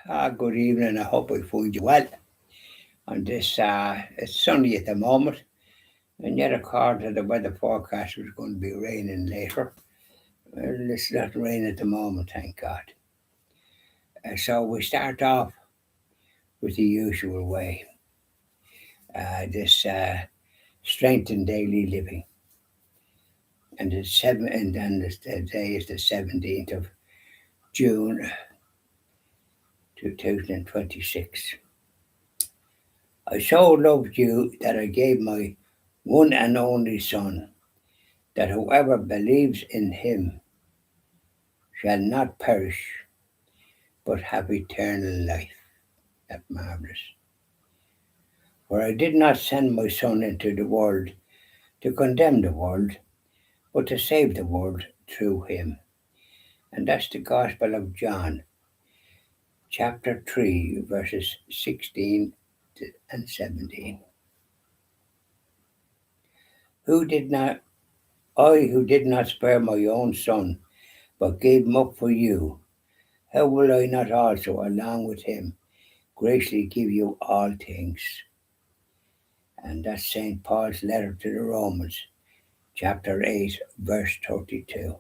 Good evening. I hope I find you well. On this, it's sunny at the moment, and yet according to the weather forecast, it's going to be raining later. Well, it's not raining at the moment, thank God. So we start off with the usual way. This strength in daily living, and the day is the 17th of June, 2026. I so loved you that I gave my one and only Son, that whoever believes in him shall not perish, but have eternal life. That's marvelous. For I did not send my Son into the world to condemn the world, but to save the world through him. And that's the Gospel of John, chapter 3, verses 16 and 17. Who did not, who did not spare my own Son, but gave him up for you, how will I not also, along with him, graciously give you all things? And that's St. Paul's letter to the Romans, chapter 8, verse 32.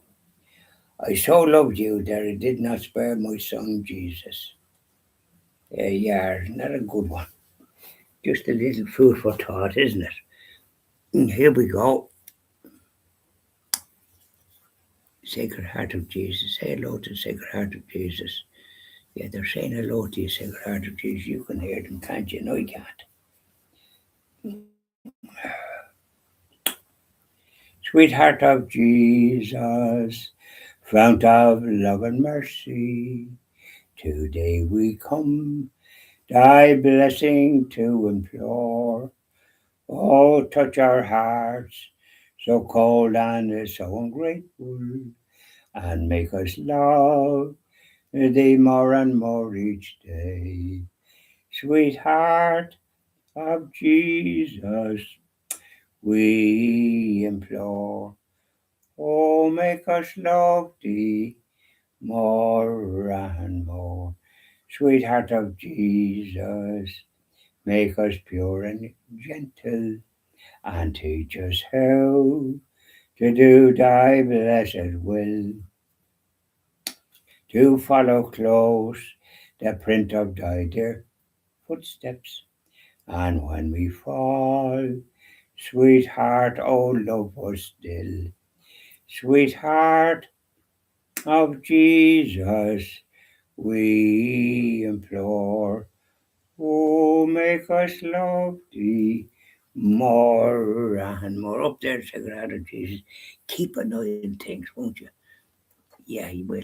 I so loved you that I did not spare my Son Jesus. Yeah, not a good one. Just a little food for thought, isn't it? Here we go. Sacred Heart of Jesus. Say hello to the Sacred Heart of Jesus. Yeah, they're saying hello to you, Sacred Heart of Jesus. You can hear them, can't you? No, you can't. Sweetheart of Jesus, fount of love and mercy, today we come thy blessing to implore. Oh, touch our hearts, so cold and so ungrateful, and make us love thee more and more each day. Sweetheart of Jesus, we implore. Oh, make us love thee more and more. Sweetheart of Jesus, make us pure and gentle, and teach us how to do thy blessed will, to follow close the print of thy dear footsteps. And when we fall, sweetheart, oh, love us still. Sweetheart of Jesus, we implore. Oh, make us love thee more and more. Up there, Sacred Heart of Jesus. Keep an eye on things, won't you? Yeah, he will.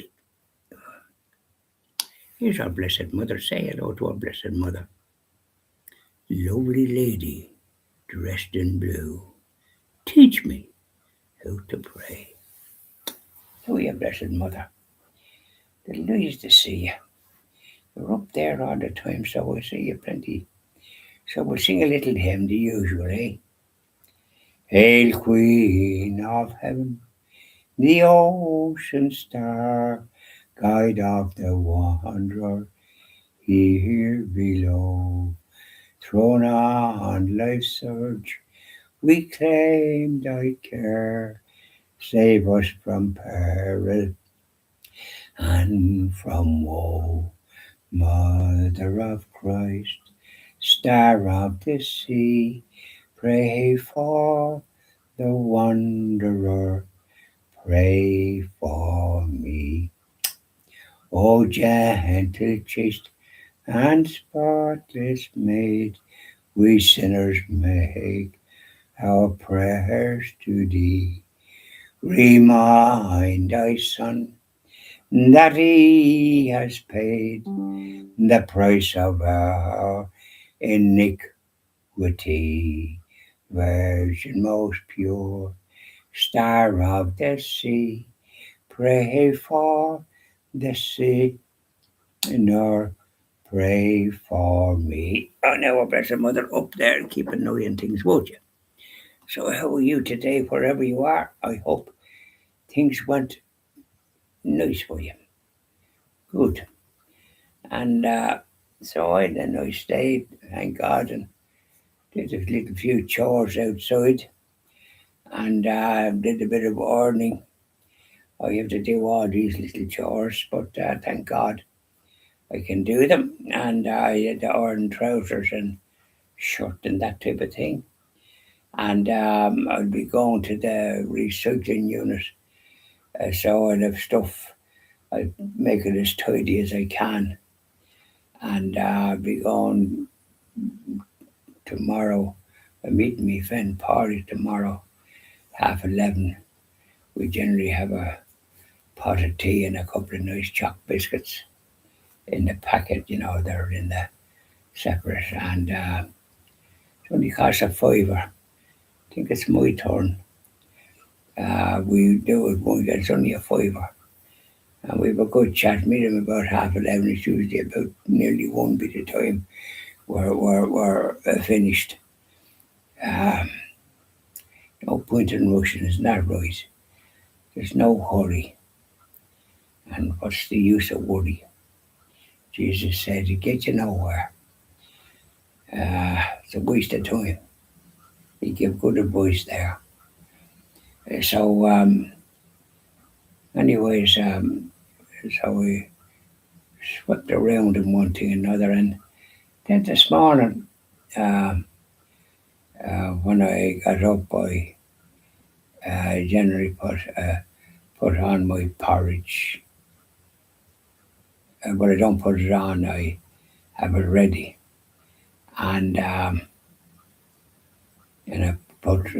Here's our Blessed Mother. Say hello to our Blessed Mother. Lovely lady, dressed in blue, teach me how to pray. Oh, yeah, Blessed Mother. Delighted to see you. You're up there all the time, so I see you plenty. So we'll sing a little hymn, the usual, eh? Hail, Queen of Heaven, the ocean star, guide of the wanderer here below. Thrown on life's surge, we claim thy care. Save us from peril and from woe. Mother of Christ, star of the sea, pray for the wanderer, pray for me. O gentle, chaste, and spotless maid, we sinners make our prayers to thee. Remind thy Son that he has paid the price of our iniquity. Virgin most pure, star of the sea, pray for the sinner, pray for me. Oh, now, our Blessed Mother, up there and keep an eye on things, won't you? So, how are you today, wherever you are? I hope things went nice for you. Good. And then I stayed, thank God, and did a little few chores outside, and did a bit of ironing. I have to do all these little chores, but thank God I can do them. And I had to iron trousers and shirt and that type of thing. And I'll be going to the recycling unit, so I'll have stuff. I make it as tidy as I can, and I'll be going tomorrow. I'm meeting my friend Polly tomorrow, 11:30. We generally have a pot of tea and a couple of nice choc biscuits in the packet. They're in the separate, and it only costs a fiver. I think it's my turn. We do it when it's only a fiver. And we have a good chat. Meet him about 11:30. It's usually about nearly 1 by the time we're finished. Um, no point in rushing, isn't that right? There's no hurry. And what's the use of worry? Jesus said, it gets you nowhere. It's a waste of time. He gave good advice there. So, anyways, so we swept around in one thing and another. And then this morning, um, when I got up, I generally put on my porridge. But I don't put it on. I have it ready, and I put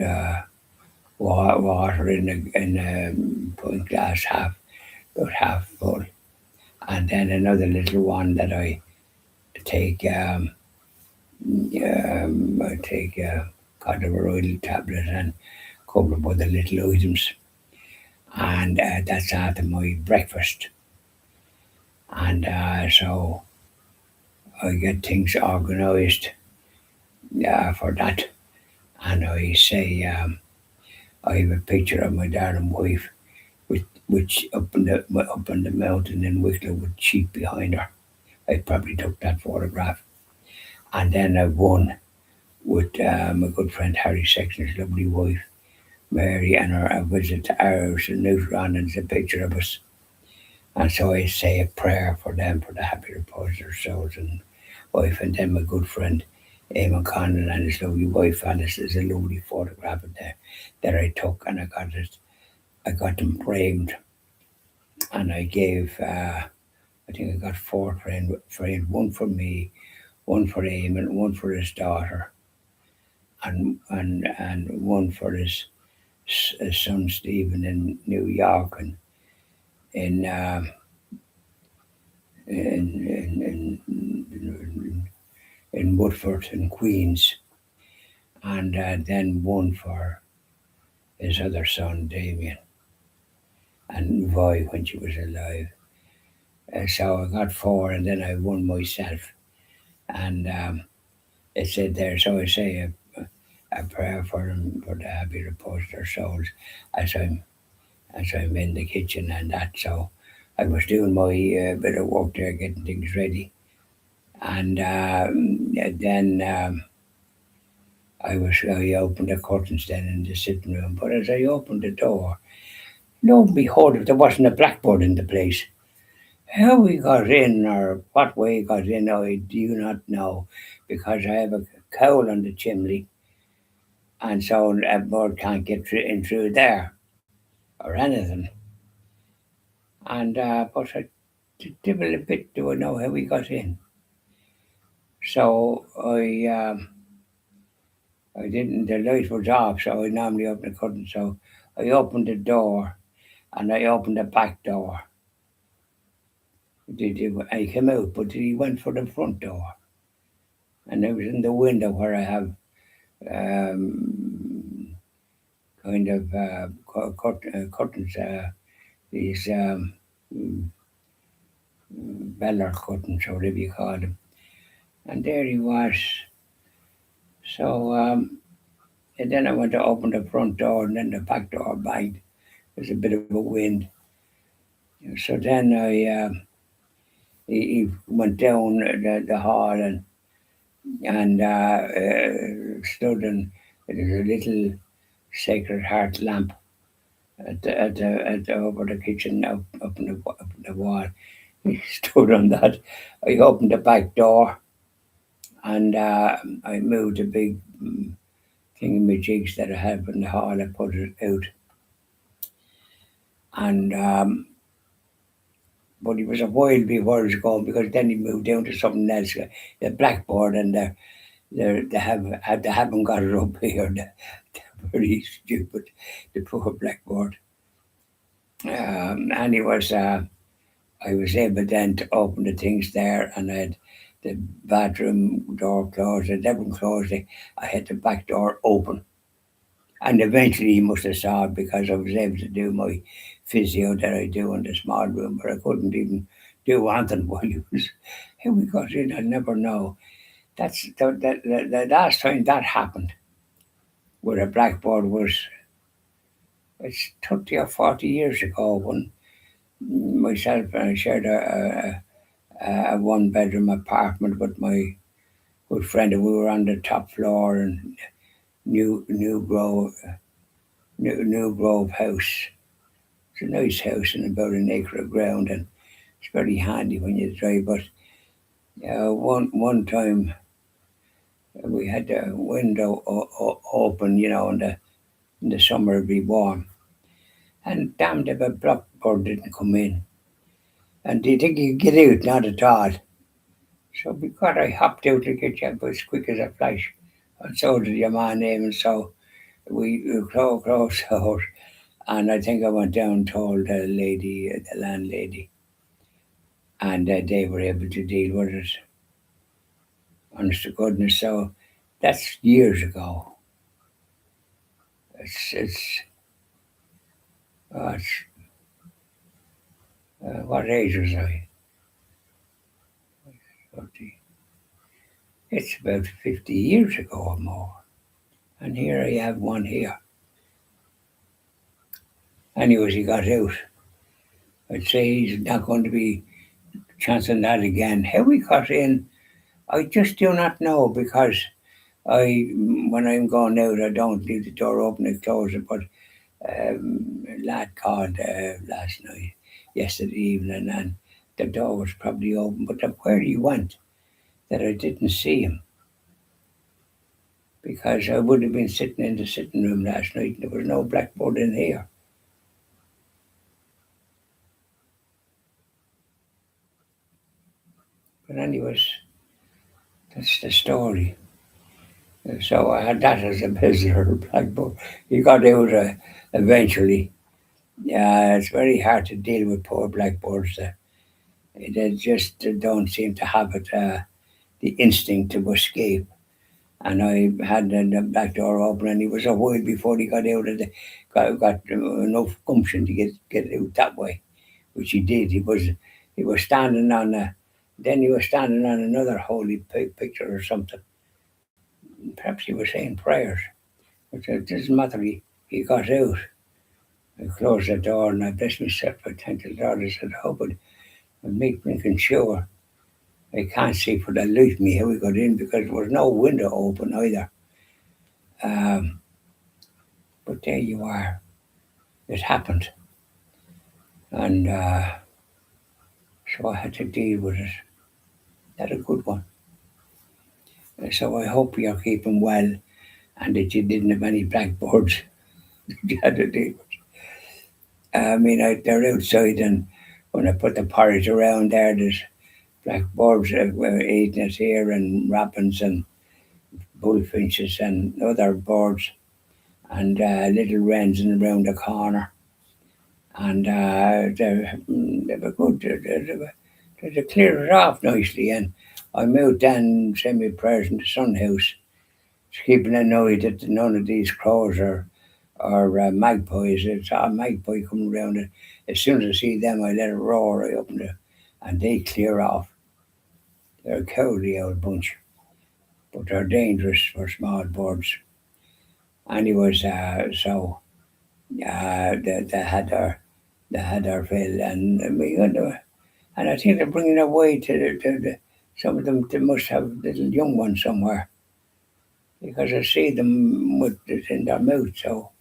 water in a pint glass, about half full, and then another little one that I take. I take Cadaverol tablet and a couple of other little items, and that's after my breakfast. And so I get things organised for that, and I say I have a picture of my darling wife, which up in the mountain in Wicklow with sheep behind her. I probably took that photograph, and then I won with my good friend Harry Sexton's lovely wife Mary, and a visit to ours in Newtron, and it's a picture of us. And so I say a prayer for them, for the happy repose of their souls and wife, and then my good friend Eamon Conlon and his lovely wife Alice. Is a lovely photograph of there that I took, and I got it. I got them framed, and I gave. I think I got four framed, one for me, one for Eamon, one for his daughter, and one for his son Stephen in New York, and in in Woodford and Queens, and then one for his other son Damien and Vi when she was alive. So I got four, and then I won myself, and it said there. So I say a prayer for them, for the happy repose of their souls, as I'm in the kitchen and that. So I was doing my bit of work there, getting things ready, and then I opened the curtains then in the sitting room. But as I opened the door, lo and behold, if there wasn't a blackboard in the place. How we got in, or what way got in, I do not know, because I have a cowl on the chimney, and so a bird can't get in through there or anything. And but I dibble a bit, do I know how we got in? So I didn't. The light was off, so I normally open the curtain. So I opened the door, and I opened the back door. I came out, but he went for the front door, and I was in the window where I have um, kind of curtains, these mm, Beller curtains, or whatever you call them. And there he was. So and then I went to open the front door, and then the back door banged. There's a bit of a wind. So then he went down the hall and stood and there's a little Sacred Heart lamp at over the kitchen up in the wall. He stood on that. I opened the back door and I moved a big thingamajigs that I had in the hall. I put it out, and but it was a while before it was gone because then he moved down to something else, the blackboard, and they haven't got it up here. They're very stupid, the poor blackboard. And I was able then to open the things there, and I had the bedroom door closed, the devil closed it. I had the back door open, and eventually he must have saw it because I was able to do my physio that I do in the small room, but I couldn't even do anything while he was. How we got in, I never know. That's the last time that happened, where a blackboard was. It's 30 or 40 years ago when myself and I shared a one bedroom apartment with my good friend, and we were on the top floor in New Grove, New Grove House. It's a nice house and about an acre of ground, and it's very handy when you drive. But one time we had the window open, in the summer it'd be warm, and damned if a blackbird didn't come in. And do you think you could get out? Not at all. So because I hopped out to get you as quick as a flash, and so did your man name, and so we close out. And I think I went down and told the landlady, and they were able to deal with it. Honest to goodness, so that's years ago. It's it's what age was I? 30. It's about 50 years ago or more. And here I have one here. Anyways, he got out. I'd say he's not going to be chancing that again. How we got in, I just do not know because when I'm going out, I don't leave the door open and close it. But a lad called last night, yesterday evening, and the door was probably open. But where he went, that I didn't see him because I would have been sitting in the sitting room last night. And there was no blackboard in here. But anyways, that's the story. So I had that as a visitor, blackboard. He got out eventually. Yeah, it's very hard to deal with poor blackboards. They just don't seem to have it, the instinct to escape. And I had the back door open, and he was a while before he got out of the got enough gumption to get out that way, which he did. He was standing on then he was standing on another holy picture or something. Perhaps he was saying prayers, but it doesn't matter. He got out. I closed the door and I blessed myself. I thanked the Lord. I said, "Oh, but making sure I can't see for the life me how we got in because there was no window open either." Um, but there you are. It happened, and so I had to deal with it. Not a good one. So I hope you're keeping well and that you didn't have any blackboards that you had to deal with. I mean, they're outside, and when I put the porridge around there, there's blackbirds were eating it here, and robins and bullfinches and other birds, and little wrens in around the corner. And they were good. They cleared it off nicely, and I moved down semi prayers in the sun house, keeping an eye that none of these crows or magpies. It's a magpie coming around. And as soon as I see them, I let it roar. I open it, and they clear off. They're a cowardly old bunch, but they're dangerous for small birds. Anyways, so they had their fill, and we got And I think they're bringing away to some of them. They must have little young ones somewhere because I see them with it in their mouth, so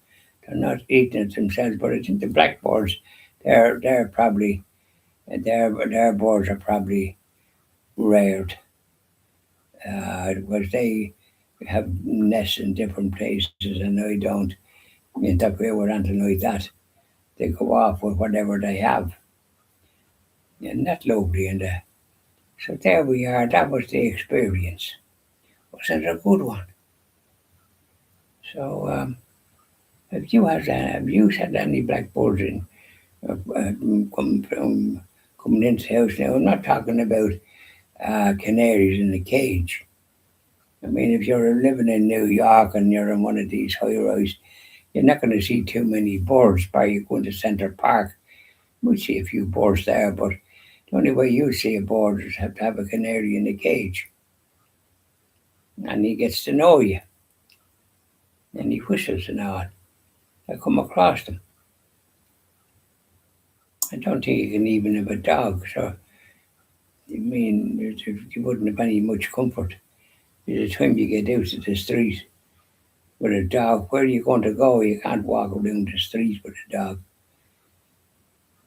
they're not eating it themselves. But I think the blackbirds, they're probably their birds are probably reared because they have nests in different places, and I don't. Interfere with anything like that. They go off with whatever they have, and that's lovely. And so there we are. That was the experience. Wasn't it a good one? So have you had any blackbirds in coming into the house? Now I'm not talking about canaries in a cage. I mean, if you're living in New York and you're in one of these high rise, you're not going to see too many birds. By you going to Centre Park, you might see a few birds there, but the only way you see a bird is have to have a canary in a cage, and he gets to know you, and he whistles and all. I come across them. I don't think you can even have a dog, so I mean, you wouldn't have any much comfort. By the time you get out to the street with a dog, where are you going to go? You can't walk around the street with a dog.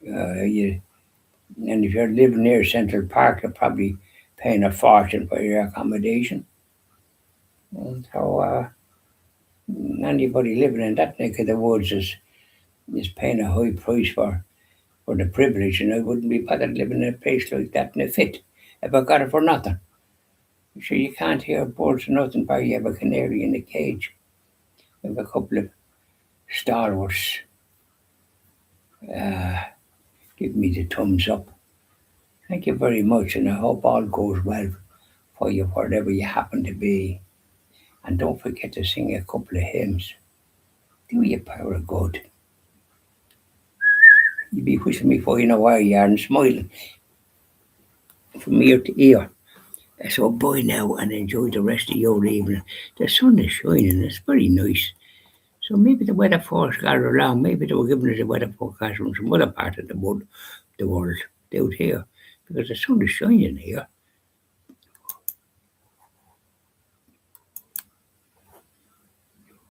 You And if you're living near Central Park, you're probably paying a fortune for your accommodation. And so anybody living in that neck of the woods is paying a high price for the privilege, and I wouldn't be bothered living in a place like that in a fit if I got it for nothing. So you can't hear birds or nothing by you have a canary in a cage. You have a couple of stalwarts uh, give me the thumbs up. Thank you very much, and I hope all goes well for you, wherever you happen to be. And don't forget to sing a couple of hymns. Do your power good. You be wishing me for you know where you are and smiling from ear to ear. So bye now and enjoy the rest of your evening. The sun is shining, it's very nice. So maybe the weather forecast got along. Maybe they were giving us a weather forecast from some other part of the world out here, because the sun is shining here.